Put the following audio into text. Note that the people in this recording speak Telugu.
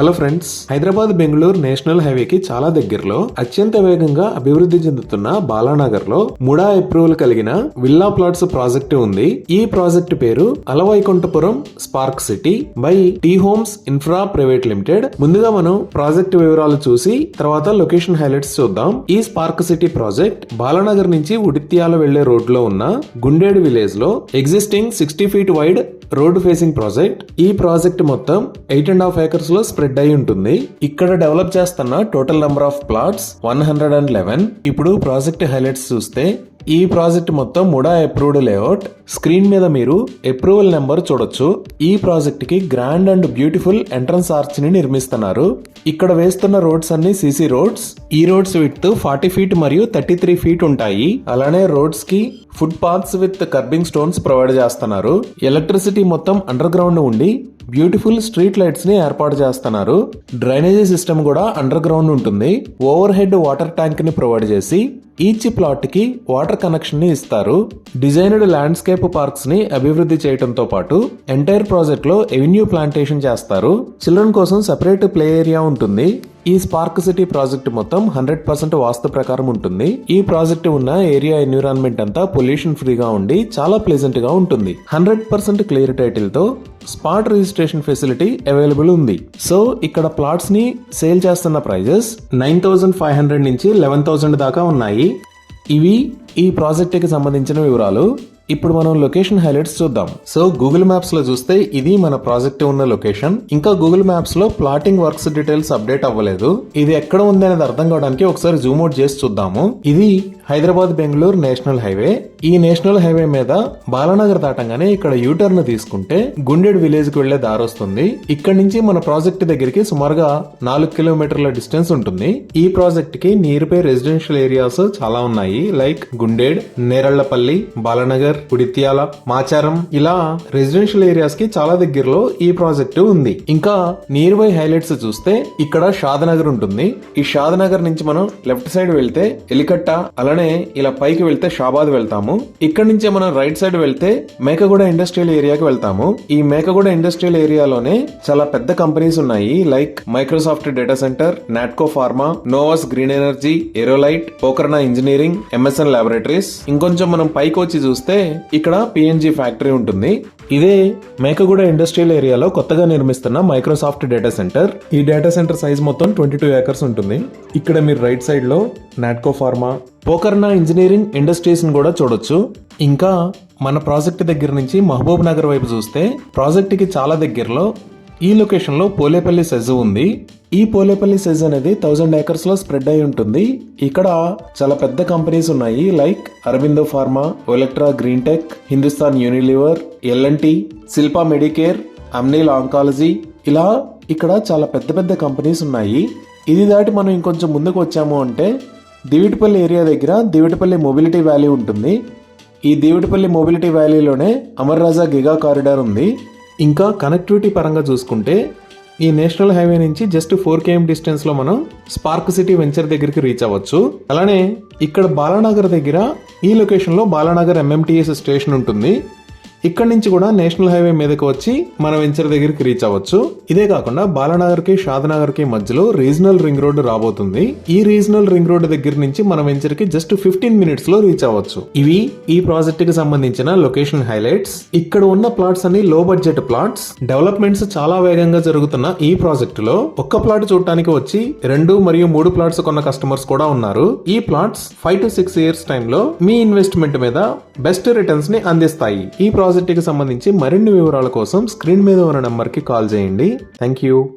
Hello friends, Hyderabad Bengaluru national హైవేకి చాలా దగ్గరలో అత్యంత వేగంగా అభివృద్ధి చెందుతున్న బాలానగర్ లో ముడా అప్రూవల్ కలిగిన విల్లా ప్లాట్స్ ప్రాజెక్టు ఉంది. ఈ ప్రాజెక్టు పేరు Alavaikunthapuram spark city by T homes infra private limited. ముందుగా మనం ప్రాజెక్టు వివరాలు చూసి తర్వాత లొకేషన్ హైలైట్స్ చూద్దాం. ఈ స్పార్క్ సిటీ ప్రాజెక్ట్ బాలానగర్ నుంచి ఉడిత్యాల వెళ్లే రోడ్ లో ఉన్న గుండేడు విలేజ్ లో existing 60 feet wide road facing project. ఈ ప్రాజెక్ట్ మొత్తం 8.5 acres లో స్ప్రెడ్ అయి ఉంటుంది. ఇక్కడ డెవలప్ చేస్తున్న టోటల్ నెంబర్ ఆఫ్ ప్లాట్స్ 111. ఇప్పుడు ప్రాజెక్ట్ హైలైట్స్ చూస్తే ఈ ప్రాజెక్ట్ మొత్తం ముడా అప్రూవ్డ్ లేఅవుట్. స్క్రీన్ మీద మీరు అప్రూవల్ నెంబర్ చూడొచ్చు. ఈ ప్రాజెక్ట్ కి grand and beautiful entrance arch ని నిర్మిస్తున్నారు. ఇక్కడ వేస్తున్న రోడ్స్ అన్ని సిసి రోడ్స్. ఈ రోడ్స్ విడ్త్ 40 feet మరియు 33 feet ఉంటాయి. అలానే రోడ్స్ కి foot paths with kerbing stones provide చేస్తున్నారు. ఎలక్ట్రిసిటీ మొత్తం అండర్ గ్రౌండ్ ఉండి బ్యూటిఫుల్ స్ట్రీట్ లైట్స్ ని ఏర్పాటు చేస్తున్నారు. డ్రైనేజీ సిస్టమ్ కూడా అండర్ గ్రౌండ్ ఉంటుంది. ఓవర్ హెడ్ వాటర్ ట్యాంక్ ని ప్రొవైడ్ చేసి ఈచ్ ప్లాట్ కి వాటర్ కనెక్షన్ ని ఇస్తారు. డిజైన్డ్ ల్యాండ్స్కేప్ పార్క్స్ ని అభివృద్ధి చేయడంతో పాటు ఎంటైర్ ప్రాజెక్ట్ లో ఎవెన్యూ ప్లాంటేషన్ చేస్తారు. చిల్డ్రన్ కోసం సెపరేట్ ప్లే ఏరియా ఉంటుంది. ఈ స్పార్క్ సిటీ ప్రాజెక్ట్ మొత్తం 100% వాస్తు ప్రకారం ఉంటుంది. ఈ ప్రాజెక్ట్ ఉన్న ఏరియా ఎన్విరాన్మెంట్ అంతా పొల్యూషన్ ఫ్రీగా ఉండి చాలా ప్లెజెంట్ గా ఉంటుంది. 100% క్లియర్ టైటిల్ తో స్పాట్ రిజిస్ట్రేషన్ ఫెసిలిటీ అవైలబుల్ ఉంది. సో ఇక్కడ ప్లాట్స్ ని సేల్ చేస్తున్న ప్రైజెస్ 9,500 నుంచి 11,000 దాకా ఉన్నాయి. ఇవి ఈ ప్రాజెక్ట్ కి సంబంధించిన వివరాలు. ఇప్పుడు మనం లొకేషన్ హైలైట్స్ చూద్దాం. సో గూగుల్ మ్యాప్స్ లో చూస్తే ఇది మన ప్రాజెక్ట్ ఉన్న లొకేషన్. ఇంకా గూగుల్ మ్యాప్స్ లో ప్లాటింగ్ వర్క్స్ డీటెయిల్స్ అప్డేట్ అవ్వలేదు. ఇది ఎక్కడ ఉంది అనేది అర్థం కావడానికి ఒకసారి జూమ్ అవుట్ చేసి చూద్దాము. ఇది హైదరాబాద్ బెంగళూరు నేషనల్ హైవే. ఈ నేషనల్ హైవే మీద బాలానగర్ దాటంగానే ఇక్కడ యూటర్న్ తీసుకుంటే గుండెడ్ విలేజ్ కి వెళ్లే దారి వస్తుంది. ఇక్కడ నుంచి మన ప్రాజెక్ట్ దగ్గరికి సుమారుగా 4 kilometerల డిస్టెన్స్ ఉంటుంది. ఈ ప్రాజెక్ట్ కి నియర్ బై రెసిడెన్షియల్ ఏరియాస్ చాలా ఉన్నాయి. లైక్ గుండేడ్, నేరళ్లపల్లి, బాలానగర్, ఉడిత్యాల, మాచారం, ఇలా రెసిడెన్షియల్ ఏరియాస్ కి చాలా దగ్గరలో ఈ ప్రాజెక్టు ఉంది. ఇంకా నియర్ బై హైలైట్స్ చూస్తే ఇక్కడ షాద్నగర్ ఉంటుంది. ఈ షాద్నగర్ నుంచి మనం లెఫ్ట్ సైడ్ వెళ్తే ఎలికట్ట, అలానే ఇలా పైకి వెళ్తే షాబాద్ వెళ్తాము. ఇక్కడ నుంచి మనం రైట్ సైడ్ వెళ్తే మేకగూడ ఇండస్ట్రియల్ ఏరియాకి వెళ్తాము. ఈ మేకగూడ ఇండస్ట్రియల్ ఏరియాలోనే చాలా పెద్ద కంపెనీస్ ఉన్నాయి. Like Microsoft data centre, Natco pharma, నోవాస్ green energy, Aerolite, Pokarna engineering, MSN laboratories. ఇంకొంచెం మనం పైకి వచ్చి చూస్తే ఇక్కడ పిఎన్జి ఫ్యాక్టరీ ఉంటుంది. ఇదే మేకగూడ ఇండస్ట్రియల్ ఏరియాలో కొత్తగా నిర్మిస్తున్న మైక్రోసాఫ్ట్ డేటా సెంటర్. ఈ డేటా సెంటర్ సైజ్ మొత్తం 22 acres ఉంటుంది. ఇక్కడ మీరు రైట్ సైడ్ లో Natco pharma, Pokarna engineering industries ని కూడా చూడొచ్చు. ఇంకా మన ప్రాజెక్ట్ దగ్గర నుంచి మహబూబ్ నగర్ వైపు చూస్తే ప్రాజెక్ట్ కి చాలా దగ్గరలో ఈ లొకేషన్ లో పోలేపల్లి సెజ్ ఉంది. ఈ పోలేపల్లి సెజ్ అనేది 1000 acres లో స్ప్రెడ్ అయి ఉంటుంది. ఇక్కడ చాలా పెద్ద కంపెనీస్ ఉన్నాయి. Like Aurobindo pharma, Olectra green tech, Hindustan Unilever, LNT, Shilpa Medicare, Amneal oncology, ఇలా ఇక్కడ చాలా పెద్ద పెద్ద కంపెనీస్ ఉన్నాయి. ఇది దాటి మనం ఇంకొంచెం ముందుకు వచ్చాము అంటే దివిటిపల్లి ఏరియా దగ్గర దివిటిపల్లి మొబిలిటీ వ్యాలీ ఉంటుంది. ఈ దివిటిపల్లి మొబిలిటీ వ్యాలీలోనే అమర్ రాజా గిగా కారిడార్ ఉంది. ఇంకా కనెక్టివిటీ పరంగా చూసుకుంటే ఈ నేషనల్ హైవే నుంచి జస్ట్ 4 km డిస్టెన్స్ లో మనం స్పార్క్ సిటీ వెంచర్ దగ్గరికి రీచ్ అవ్వచ్చు. అలానే ఇక్కడ బాలానగర్ దగ్గర ఈ లొకేషన్ లో బాలానగర్ MMTS స్టేషన్ ఉంటుంది. ఇక్కడ నుంచి కూడా నేషనల్ హైవే మీదకి వచ్చి మన వెంచర్ దగ్గరికి రీచ్ అవ్వచ్చు. ఇదే కాకుండా బాలానగర్ కి షాద్నగర్ కి మధ్యలో రీజనల్ రింగ్ రోడ్ రాబోతుంది. ఈ రీజనల్ రింగ్ రోడ్ దగ్గర నుంచి మన వెంచర్ కి జస్ట్ 15 minutes లో రీచ్ అవ్వచ్చు. ఇవి ఈ ప్రాజెక్ట్ కి సంబంధించిన లొకేషన్ హైలైట్స్. ఇక్కడ ఉన్న ప్లాట్స్ అన్ని లో బడ్జెట్ ప్లాట్స్. డెవలప్మెంట్స్ చాలా వేగంగా జరుగుతున్న ఈ ప్రాజెక్ట్ లో ఒక్క ప్లాట్ చూడటానికి వచ్చి 2 మరియు 3 ప్లాట్స్ కొన్న కస్టమర్స్ కూడా ఉన్నారు. ఈ ప్లాట్స్ 5 to 6 years టైమ్ లో మీ ఇన్వెస్ట్మెంట్ మీద బెస్ట్ రిటర్న్స్ ని అందిస్తాయి. ఈ ప్రాజెక్ట్ కి సంబంధించి మరిన్ని వివరాల కోసం స్క్రీన్ మీద ఉన్న నంబర్ కి కాల్ చేయండి. Thank you.